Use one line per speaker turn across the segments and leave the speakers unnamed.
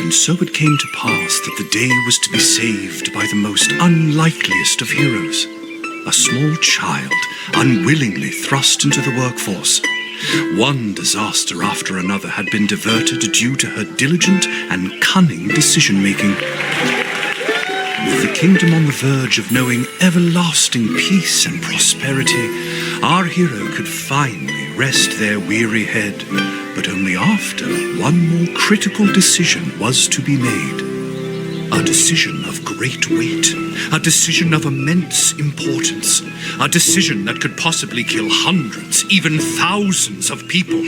And so it came to pass that the day was to be saved by the most unlikeliest of heroes, a small child unwillingly thrust into the workforce. One disaster after another had been diverted due to her diligent and cunning decision-making. With the kingdom on the verge of knowing everlasting peace and prosperity, our hero could finally rest their weary head, but only after one more critical decision was to be made. A decision of great weight, a decision of immense importance, a decision that could possibly kill hundreds, even thousands of people.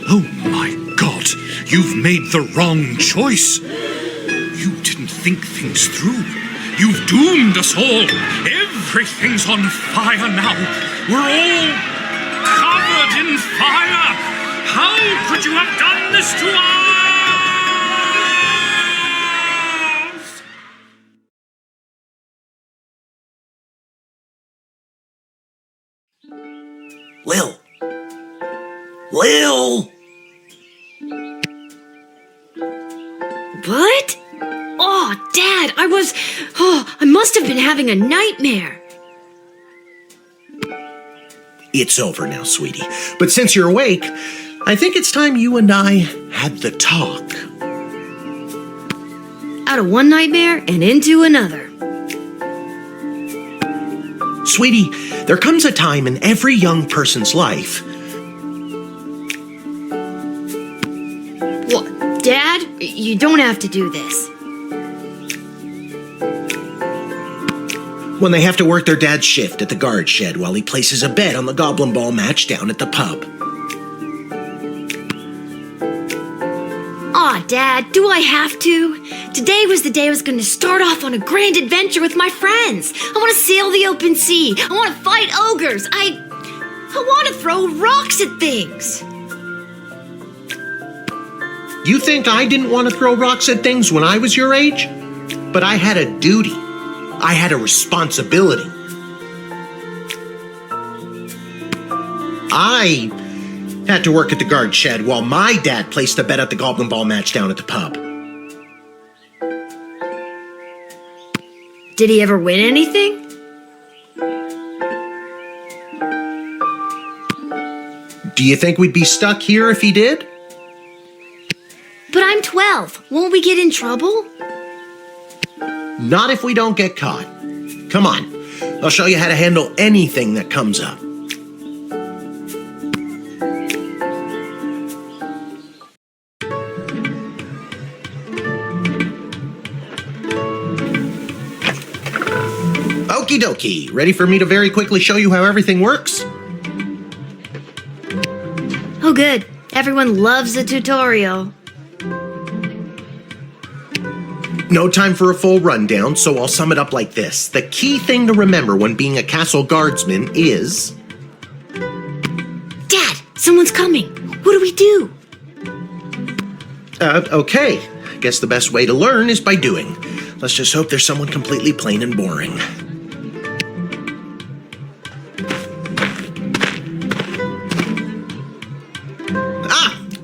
Oh my God, you've made the wrong choice. You didn't think things through. You've doomed us all. Everything's on fire now. We're all covered in fire. How could you have done this to us?
Lil!
What? Oh, Dad, I must have been having a nightmare.
It's over now, sweetie. But since you're awake, I think it's time you and I had the talk.
Out of one nightmare and into another.
Sweetie, there comes a time in every young person's life.
What? Dad, you don't have to do this.
When they have to work their dad's shift at the guard shed while he places a bet on the goblin ball match down at the pub.
Aw, Dad, do I have to? Today was the day I was going to start off on a grand adventure with my friends. I want to sail the open sea. I want to fight ogres. I want to throw rocks at things.
You think I didn't want to throw rocks at things when I was your age? But I had a duty. I had a responsibility. I had to work at the guard shed while my dad placed a bet at the goblin ball match down at the pub.
Did he ever win anything?
Do you think we'd be stuck here if he did?
But I'm 12. Won't we get in trouble?
Not if we don't get caught. Come on, I'll show you how to handle anything that comes up. Okie dokie, ready for me to very quickly show you how everything works?
Oh, good. Everyone loves a tutorial.
No time for a full rundown, so I'll sum it up like this. The key thing to remember when being a castle guardsman is...
Dad, someone's coming. What do we do?
Okay. I guess the best way to learn is by doing. Let's just hope there's someone completely plain and boring.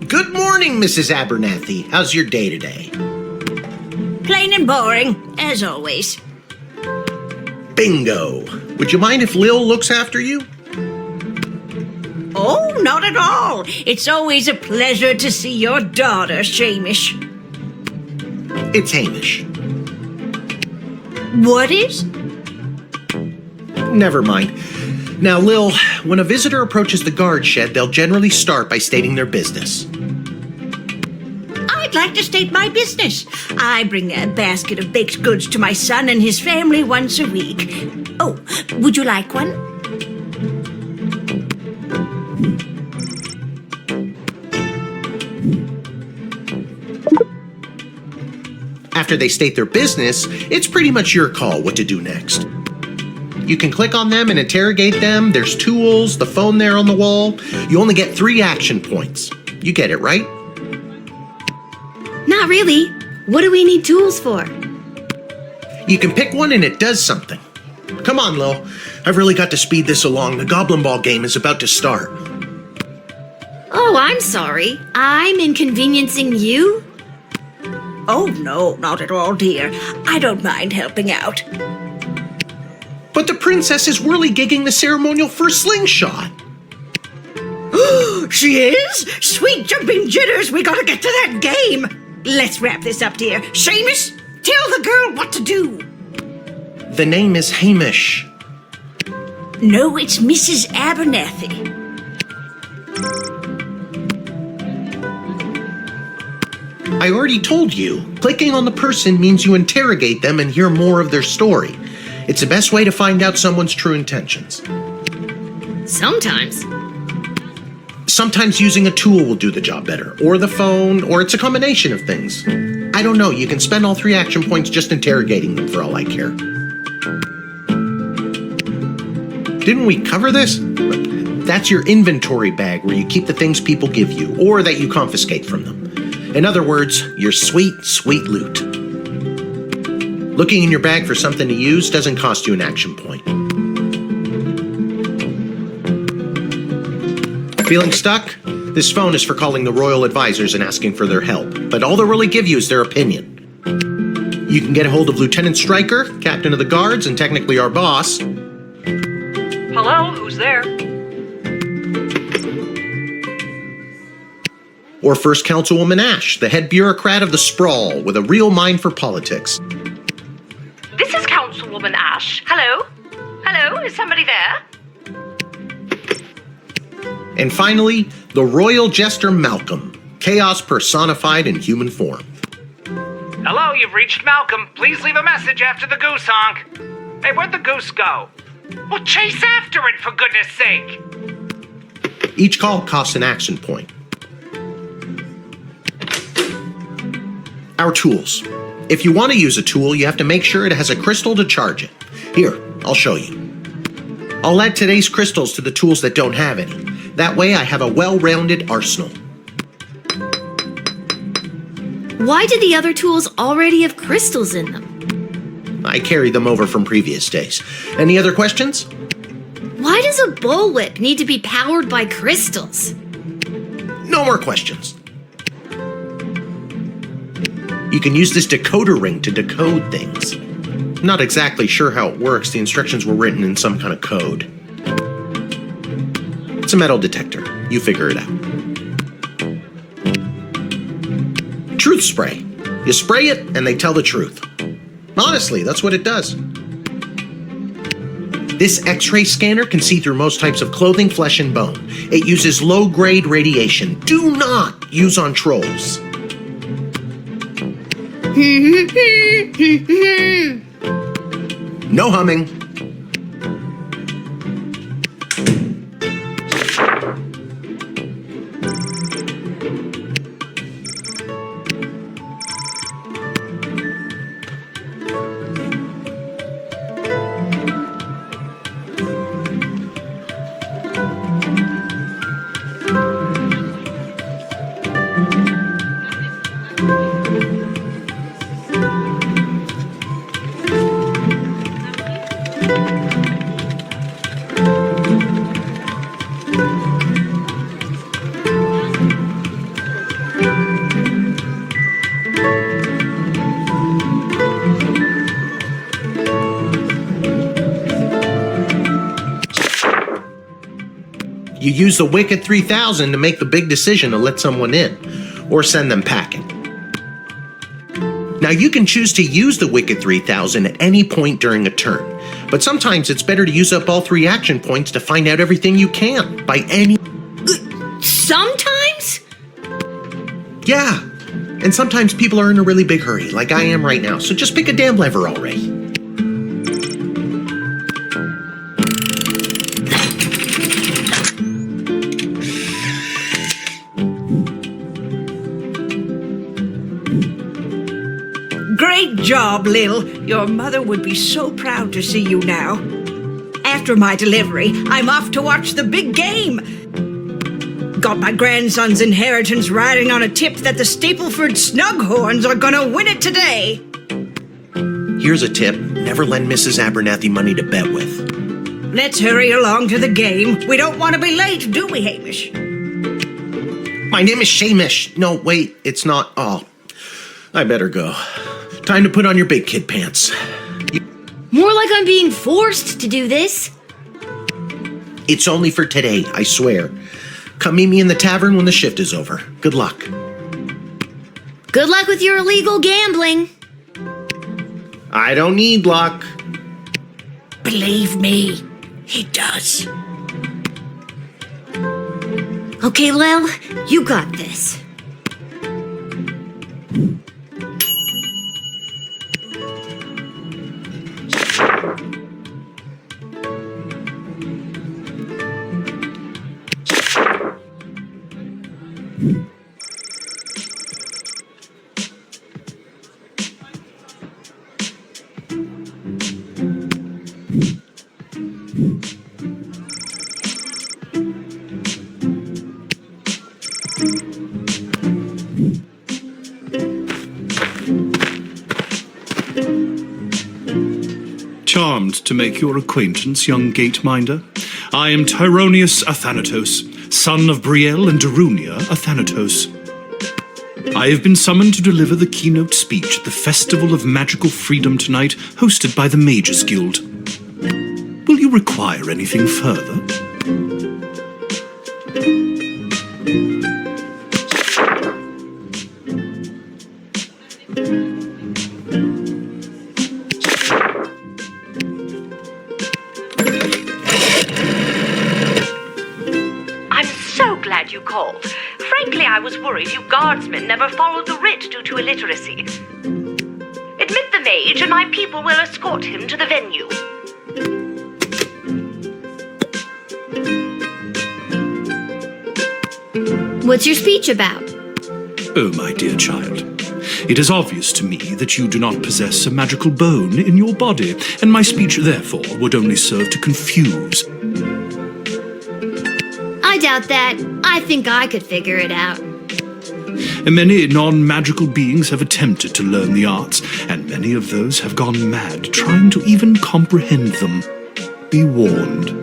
Good morning, Mrs. Abernathy. How's your day today?
Plain and boring, as always.
Bingo. Would you mind if Lil looks after you?
Oh, not at all. It's always a pleasure to see your daughter, Shamish.
It's Hamish.
What is?
Never mind. Now, Lil, when a visitor approaches the guard shed, they'll generally start by stating their business.
I'd like to state my business. I bring a basket of baked goods to my son and his family once a week. Oh, would you like one?
After they state their business, it's pretty much your call what to do next. You can click on them and interrogate them. There's tools, the phone there on the wall. You only get 3 action points. You get it, right?
Not really. What do we need tools for?
You can pick one and it does something. Come on, Lil. I've really got to speed this along. The Goblin Ball game is about to start.
Oh, I'm sorry. I'm inconveniencing you?
Oh, no, not at all, dear. I don't mind helping out.
But the princess is whirligigging the ceremonial for a slingshot.
She is? Sweet jumping jitters, we gotta get to that game. Let's wrap this up, dear. Seamus, tell the girl what to do.
The name is Hamish.
No, it's Mrs. Abernathy.
I already told you, clicking on the person means you interrogate them and hear more of their story. It's the best way to find out someone's true intentions.
Sometimes.
Sometimes using a tool will do the job better, or the phone, or it's a combination of things. I don't know, you can spend all 3 action points just interrogating them for all I care. Didn't we cover this? That's your inventory bag where you keep the things people give you, or that you confiscate from them. In other words, your sweet, sweet loot. Looking in your bag for something to use doesn't cost you an action point. Feeling stuck? This phone is for calling the royal advisors and asking for their help, but all they'll really give you is their opinion. You can get a hold of Lieutenant Stryker, captain of the guards, and technically our boss.
Hello, who's there?
Or First Councilwoman Ash, the head bureaucrat of the sprawl with a real mind for politics.
This is Councilwoman Ash. Hello? Hello, is somebody there?
And finally, the royal jester Malcolm, chaos personified in human form.
Hello, you've reached Malcolm. Please leave a message after the goose honk. Hey, where'd the goose go? Well, chase after it, for goodness sake!
Each call costs an action point. Our tools. If you want to use a tool, you have to make sure it has a crystal to charge it. Here, I'll show you. I'll add today's crystals to the tools that don't have any. That way I have a well-rounded arsenal.
Why do the other tools already have crystals in them?
I carried them over from previous days. Any other questions?
Why does a bullwhip need to be powered by crystals?
No more questions. You can use this decoder ring to decode things. Not exactly sure how it works. The instructions were written in some kind of code. It's a metal detector. You figure it out. Truth spray. You spray it and they tell the truth. Honestly, that's what it does. This X-ray scanner can see through most types of clothing, flesh, and bone. It uses low-grade radiation. Do not use on trolls. No humming. You use the Wicked 3000 to make the big decision to let someone in, or send them packing. Now you can choose to use the Wicked 3000 at any point during a turn, but sometimes it's better to use up all 3 action points to find out everything you can, by any...
Sometimes?
Yeah, and sometimes people are in a really big hurry, like I am right now, so just pick a damn lever already.
Great job, Lil. Your mother would be so proud to see you now. After my delivery, I'm off to watch the big game. Got my grandson's inheritance riding on a tip that the Stapleford Snughorns are gonna win it today.
Here's a tip. Never lend Mrs. Abernathy money to bet with.
Let's hurry along to the game. We don't want to be late, do we, Hamish?
My name is Shamish. No, wait, it's not. Oh. I better go. Time to put on your big kid pants.
More like I'm being forced to do this.
It's only for today, I swear. Come meet me in the tavern when the shift is over. Good luck.
Good luck with your illegal gambling.
I don't need luck.
Believe me, he does.
Okay, Lil, you got this.
Charmed to make your acquaintance, young gate-minder. I am Tyronius Athanatos, son of Brielle and Darunia Athanatos. I have been summoned to deliver the keynote speech at the Festival of Magical Freedom tonight, hosted by the Mages Guild. Will you require anything further?
I'm so glad you called. Frankly, I was worried you guardsmen never followed the writ due to illiteracy. Admit the mage, and my people will escort him to the venue.
What's your speech about?
Oh, my dear child. It is obvious to me that you do not possess a magical bone in your body, and my speech, therefore, would only serve to confuse.
I doubt that. I think I could figure it out.
Many non-magical beings have attempted to learn the arts, and many of those have gone mad trying to even comprehend them. Be warned.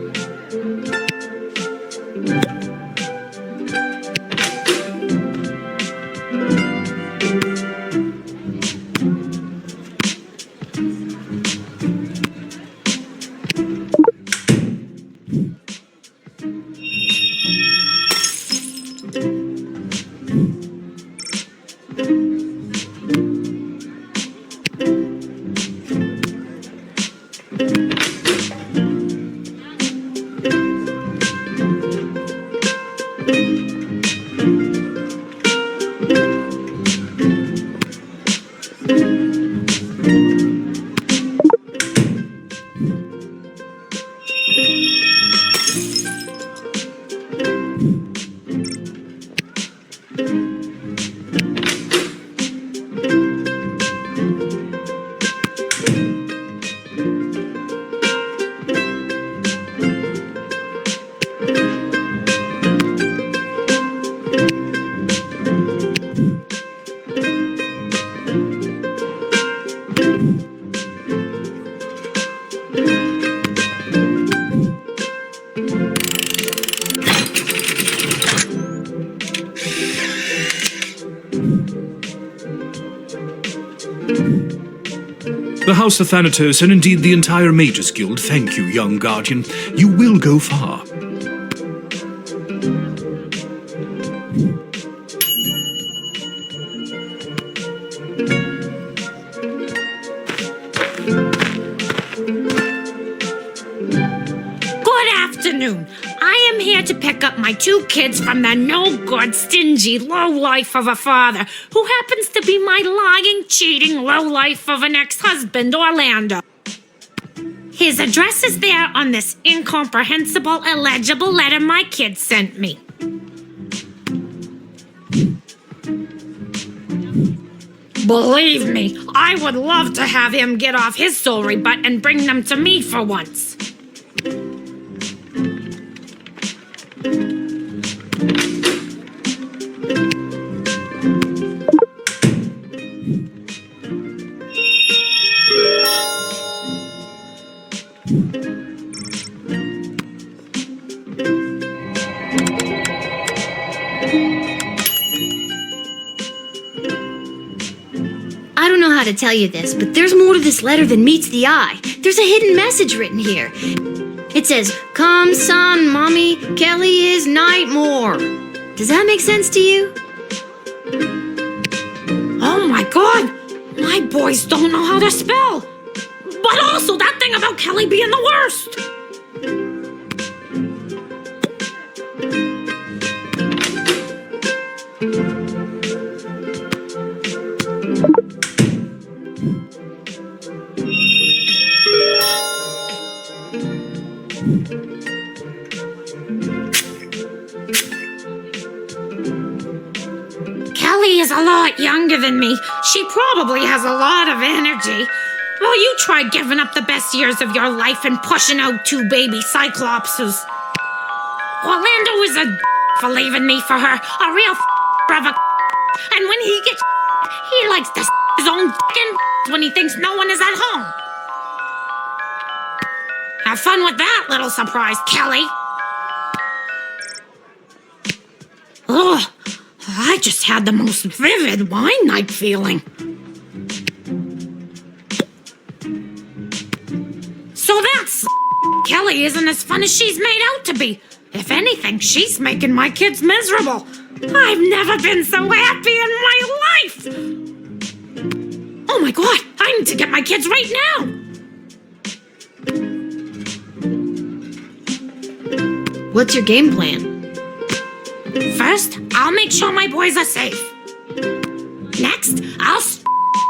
The House of Thanatos, and indeed the entire Mages Guild, thank you, young guardian. You will go far.
Good afternoon. I am here to pick up my two kids from the no-good, stingy lowlife of a father who happens to be my lying, cheating lowlife of an ex-husband, Orlando. His address is there on this incomprehensible, illegible letter my kids sent me. Believe me, I would love to have him get off his sorry butt and bring them to me for once.
know how to tell you this, but there's more to this letter than meets the eye. There's a hidden message written here. It says, "Come, son, mommy, Kelly is Nightmare." Does that make sense to you?
Oh my god! My boys don't know how to spell! But also that thing about Kelly being the worst! Kelly is a lot younger than me. She probably has a lot of energy. Well, you tried giving up the best years of your life and pushing out 2 baby cyclopses. Orlando is a for leaving me for her. A real brother. And when he gets he likes to his own when he thinks no one is at home. Have fun with that little surprise, Kelly. Ugh. I just had the most vivid wine night feeling. So that's Kelly isn't as fun as she's made out to be. If anything, she's making my kids miserable. I've never been so happy in my life. Oh my god, I need to get my kids right now.
What's your game plan?
First, I'll make sure my boys are safe. Next, I'll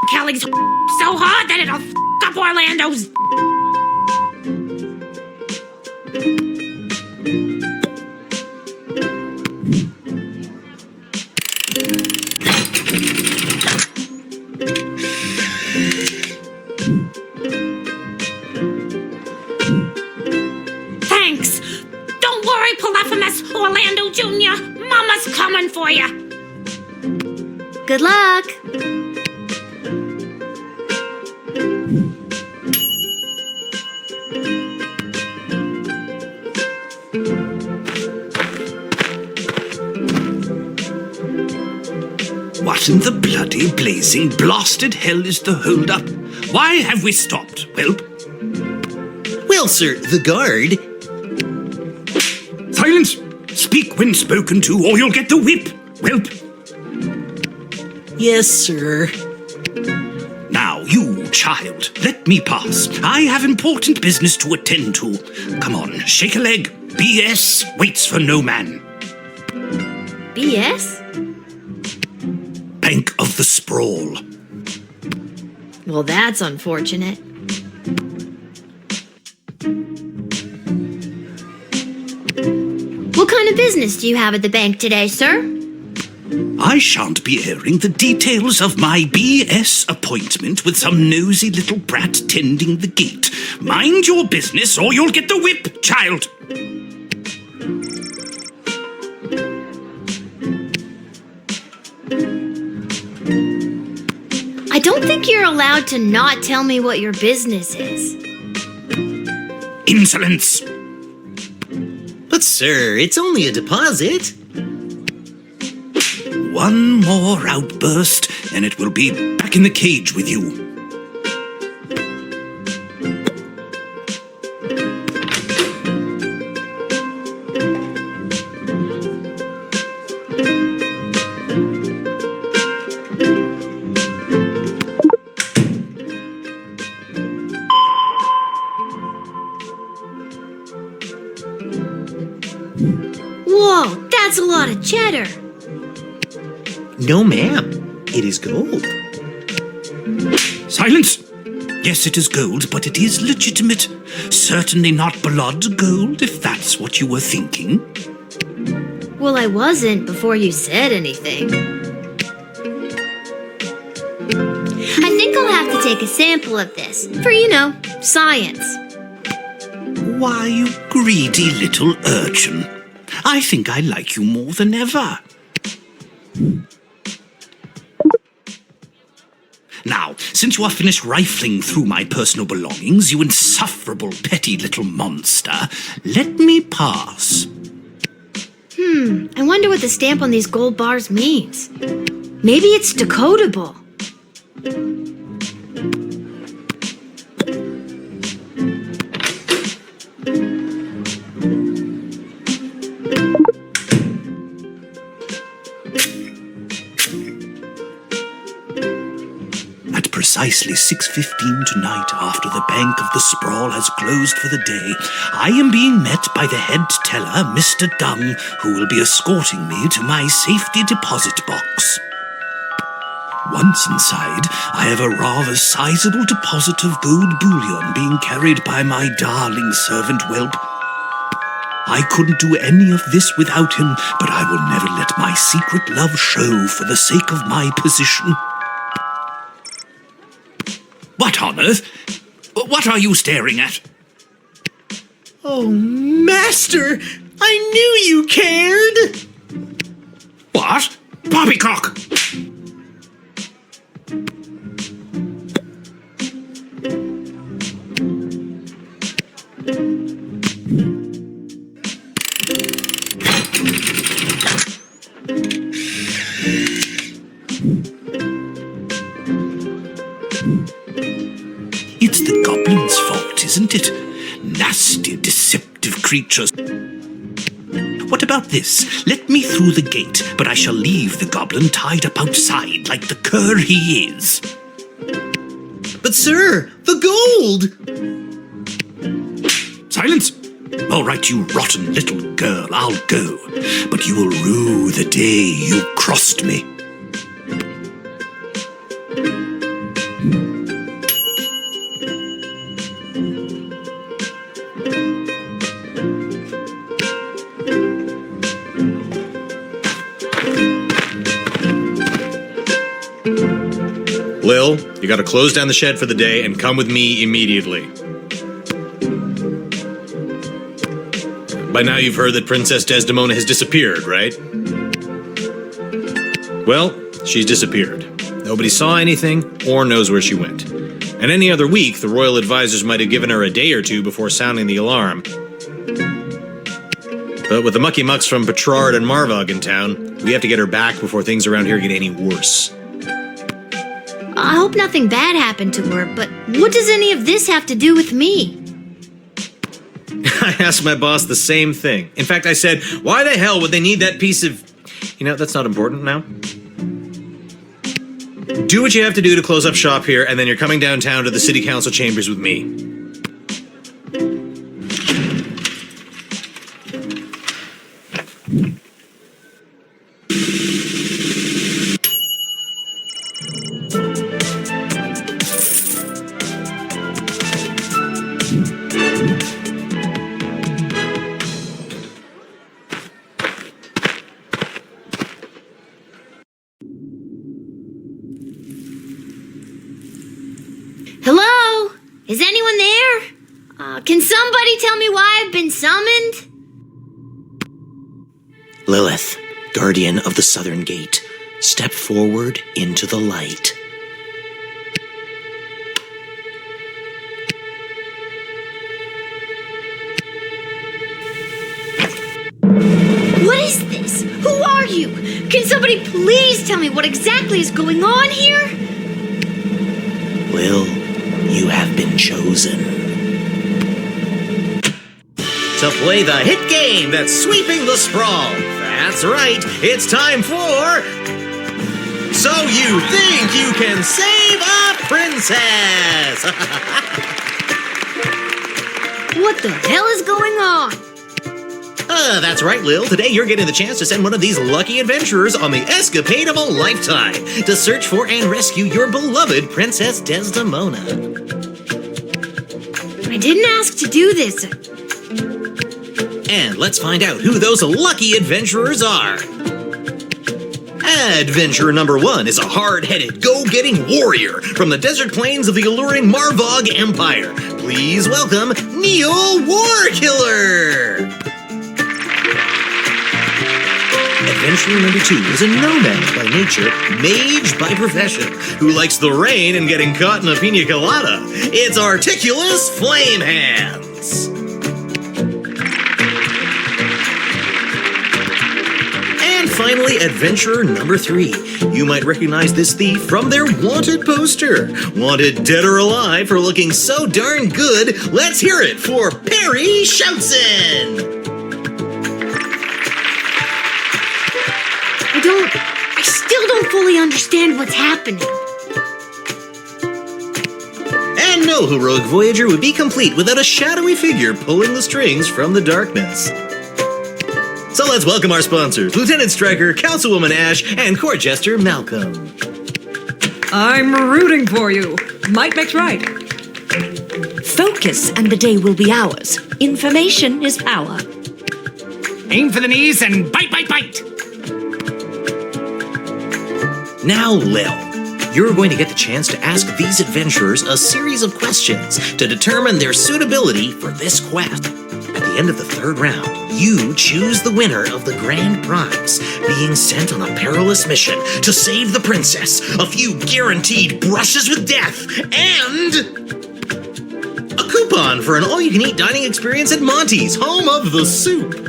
Kelly's so hard that it'll up Orlando's. Thanks. Don't worry, Polyphemus, Orlando Jr. Mama's coming for you.
Good luck.
What in the bloody blazing blasted hell is the hold-up? Why have we stopped, Whelp?
Well, sir, the guard...
Silence! Speak when spoken to, or you'll get the whip, Whelp.
Yes, sir.
Now, you, child, let me pass. I have important business to attend to. Come on, shake a leg. BS waits for no man.
BS?
Bank of the Sprawl.
Well, that's unfortunate. What kind of business do you have at the bank today, sir?
I shan't be airing the details of my BS appointment with some nosy little brat tending the gate. Mind your business or you'll get the whip, child.
I don't think you're allowed to not tell me what your business is.
Insolence!
But, sir, it's only a deposit.
One more outburst, and it will be back in the cage with you.
Whoa, that's a lot of cheddar.
No, ma'am. It is gold.
Silence! Yes, it is gold, but it is legitimate. Certainly not blood gold, if that's what you were thinking.
Well, I wasn't before you said anything. I think I'll have to take a sample of this for, science.
Why, you greedy little urchin. I think I like you more than ever. Now, since you are finished rifling through my personal belongings, you insufferable petty little monster, let me pass.
I wonder what the stamp on these gold bars means. Maybe it's decodable.
At precisely 6:15 tonight, after the Bank of the Sprawl has closed for the day, I am being met by the head teller, Mr. Dung, who will be escorting me to my safety deposit box. Once inside, I have a rather sizable deposit of gold bullion being carried by my darling servant whelp. I couldn't do any of this without him, but I will never let my secret love show for the sake of my position. What on earth? What are you staring at?
Oh, Master! I knew you cared!
What? Poppycock! It's the goblin's fault, isn't it? Nasty, deceptive creatures. What about this? Let me through the gate, but I shall leave the goblin tied up outside like the cur he is.
But sir, the gold!
Silence! All right, you rotten little girl, I'll go. But you will rue the day you crossed me.
Lil, you gotta close down the shed for the day and come with me immediately. By now you've heard that Princess Desdemona has disappeared, right? Well, she's disappeared. Nobody saw anything or knows where she went. And any other week, the royal advisors might have given her a day or two before sounding the alarm. But with the mucky mucks from Petrard and Marvog in town, we have to get her back before things around here get any worse.
I hope nothing bad happened to her, but what does any of this have to do with me?
I asked my boss the same thing. In fact, I said, why the hell would they need that piece of... You know, that's not important now. Do what you have to do to close up shop here, and then you're coming downtown to the city council chambers with me.
Hello? Is anyone there? Can somebody tell me why I've been summoned?
Lilith, guardian of the southern gate, step forward into the light.
What is this? Who are you? Can somebody please tell me what exactly is going on here?
Lil, you have been chosen
To play the hit game that's sweeping the sprawl. That's right, it's time for... So You Think You Can Save a Princess!
What the hell is going on?
That's right, Lil. Today you're getting the chance to send one of these lucky adventurers on the escapade of a lifetime to search for and rescue your beloved Princess Desdemona.
I didn't ask to do this.
And let's find out who those lucky adventurers are. Adventurer number 1 is a hard-headed, go-getting warrior from the desert plains of the alluring Marvog Empire. Please welcome Neil Warkiller! Adventurer number 2 is a nomad by nature, mage by profession, who likes the rain and getting caught in a pina colada. It's Articulous Flame Hands! And finally, adventurer number 3. You might recognize this thief from their wanted poster. Wanted dead or alive for looking so darn good, let's hear it for Perry Shoutson!
don't fully understand what's happening.
And no heroic voyager would be complete without a shadowy figure pulling the strings from the darkness. So let's welcome our sponsors, Lieutenant Stryker, Councilwoman Ash, and Court Jester Malcolm.
I'm rooting for you. Might makes right.
Focus and the day will be ours. Information is power.
Aim for the knees and bite, bite, bite!
Now, Lil, you're going to get the chance to ask these adventurers a series of questions to determine their suitability for this quest. At the end of the third round, you choose the winner of the grand prize, being sent on a perilous mission to save the princess, a few guaranteed brushes with death, and a coupon for an all-you-can-eat dining experience at Monty's, home of the soup.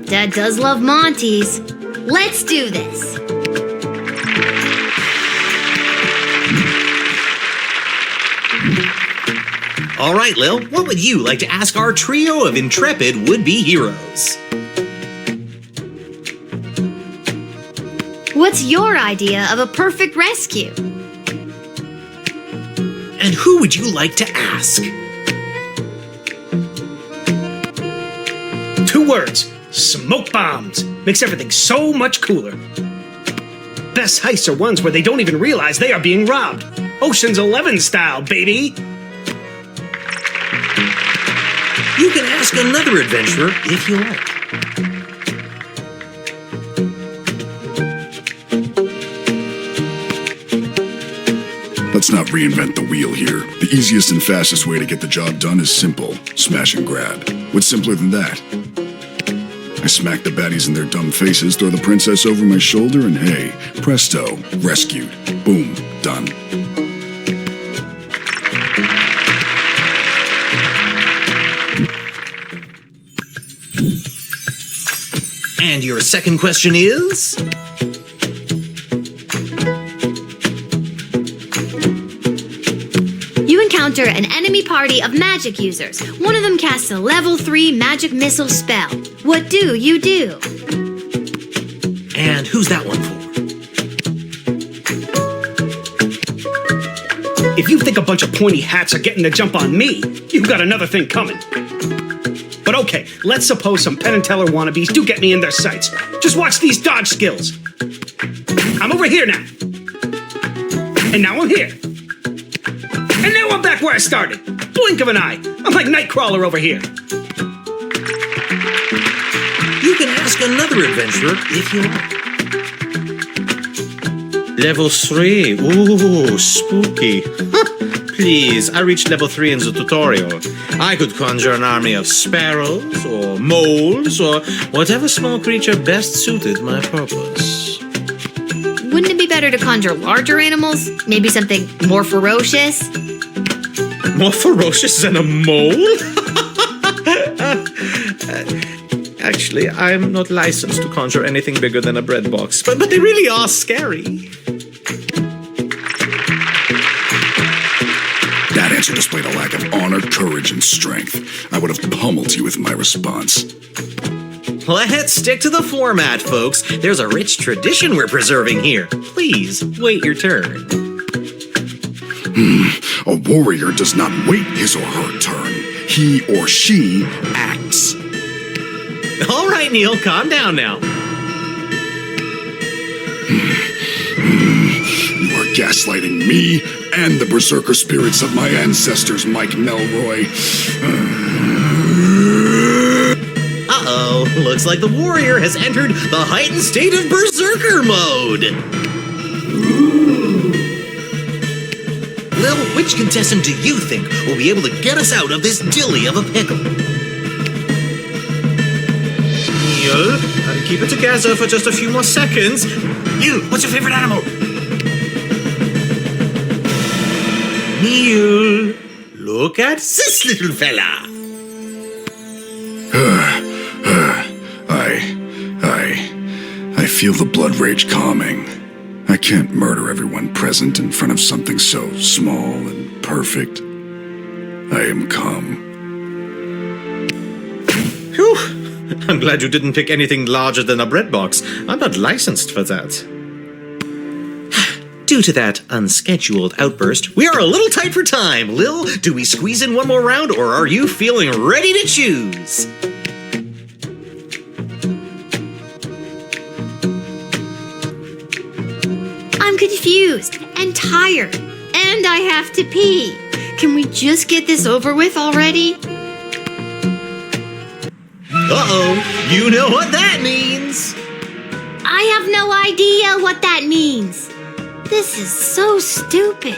Dad does love Monty's. Let's do this.
All right, Lil, what would you like to ask our trio of intrepid would-be heroes?
What's your idea of a perfect rescue?
And who would you like to ask?
2 words. Smoke bombs. Makes everything so much cooler. Best heists are ones where they don't even realize they are being robbed. Ocean's 11 style, baby.
You can ask another adventurer if you like.
Let's not reinvent the wheel here. The easiest and fastest way to get the job done is simple. Smash and grab. What's simpler than that? I smack the baddies in their dumb faces, throw the princess over my shoulder, and hey, presto, rescued. Boom, done.
And your second question is?
You encounter an enemy party of magic users. One of them casts a level 3 magic missile spell. What do you do?
And who's that one for?
If you think a bunch of pointy hats are getting the jump on me, you've got another thing coming. But okay, let's suppose some Penn and Teller wannabes do get me in their sights. Just watch these dodge skills. I'm over here now. And now I'm here. And now I'm back where I started. Blink of an eye. I'm like Nightcrawler over here.
You can ask another adventurer if you like. Level 3. Ooh, spooky. Please, I reached level 3 in the tutorial. I could conjure an army of sparrows, or moles, or whatever small creature best suited my purpose.
Wouldn't it be better to conjure larger animals? Maybe something more ferocious?
More ferocious than a mole? Actually, I'm not licensed to conjure anything bigger than a bread box, but they really are scary.
That answer displayed a lack of honor, courage, and strength. I would have pummeled you with my response.
Let's stick to the format, folks. There's a rich tradition we're preserving here. Please, wait your turn.
A warrior does not wait his or her turn. He or she acts.
All right, Neil, calm down now.
You are gaslighting me and the berserker spirits of my ancestors, Mike Melroy.
Uh-oh, looks like the warrior has entered the heightened state of berserker mode. Lil, which contestant do you think will be able to get us out of this dilly of a pickle? Neil, keep it together for just a few more seconds. Neil, what's your favorite animal? Neil, look at this little fella.
I feel the blood rage calming. I can't murder everyone present in front of something so small and perfect. I am calm.
Whew, I'm glad you didn't pick anything larger than a bread box. I'm not licensed for that. Due to that unscheduled outburst, we are a little tight for time. Lil, do we squeeze in one more round, or are you feeling ready to choose?
I'm confused and tired, and I have to pee. Can we just get this over with already?
Uh-oh, you know what that means.
I have no idea what that means. This is so stupid.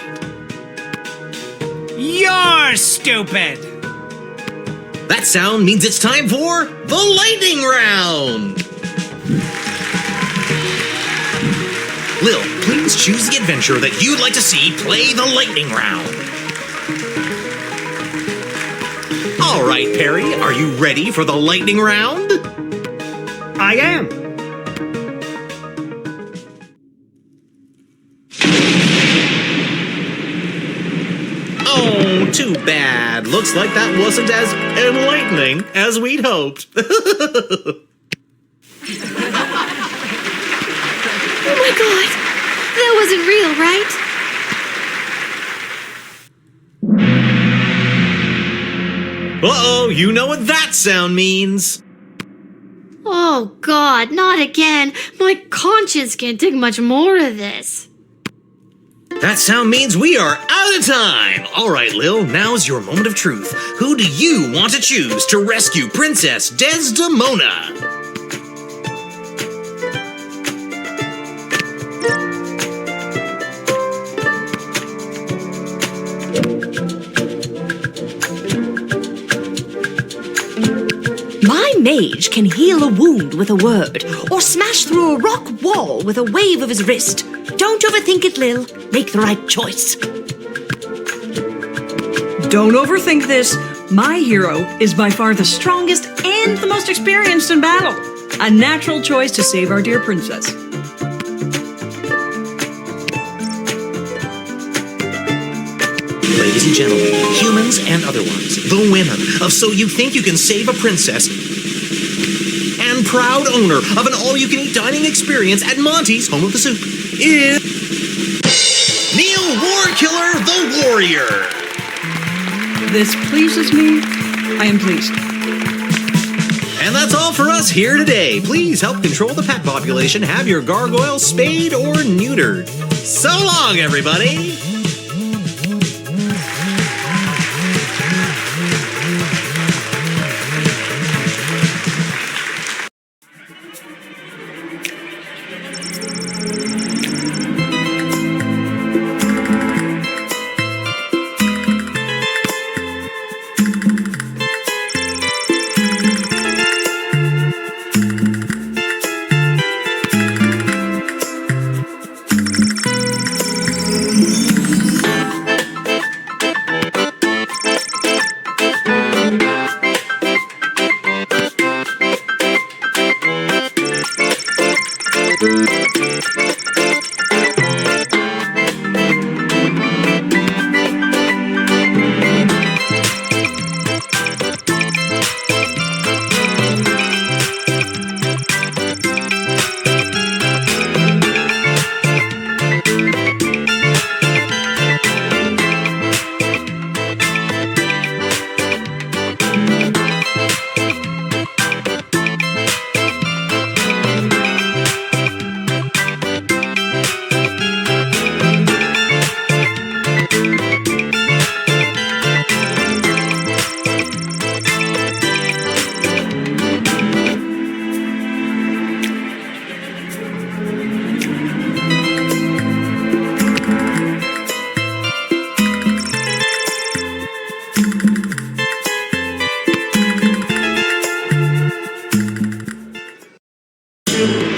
You're stupid!
That sound means it's time for the lightning round. Lil, please choose the adventure that you'd like to see play the lightning round. All right, Perry, are you ready for the lightning round?
I am.
Oh, too bad. Looks like that wasn't as enlightening as we'd hoped.
Oh my god! That wasn't real, right?
Uh-oh, you know what that sound means.
Oh god, not again. My conscience can't take much more of this.
That sound means we are out of time. All right, Lil, now's your moment of truth. Who do you want to choose to rescue Princess Desdemona?
My mage can heal a wound with a word, or smash through a rock wall with a wave of his wrist. Don't overthink it, Lil. Make the right choice.
Don't overthink this. My hero is by far the strongest and the most experienced in battle. A natural choice to save our dear princess.
Ladies and gentlemen, humans and otherwise, the winner of So You Think You Can Save a Princess and proud owner of an all-you-can-eat dining experience at Monty's Home of the Soup is Neil Warkiller the Warrior.
This pleases me. I am pleased.
And that's all for us here today. Please help control the pet population. Have your gargoyle spayed or neutered. So long, everybody.
Thank you.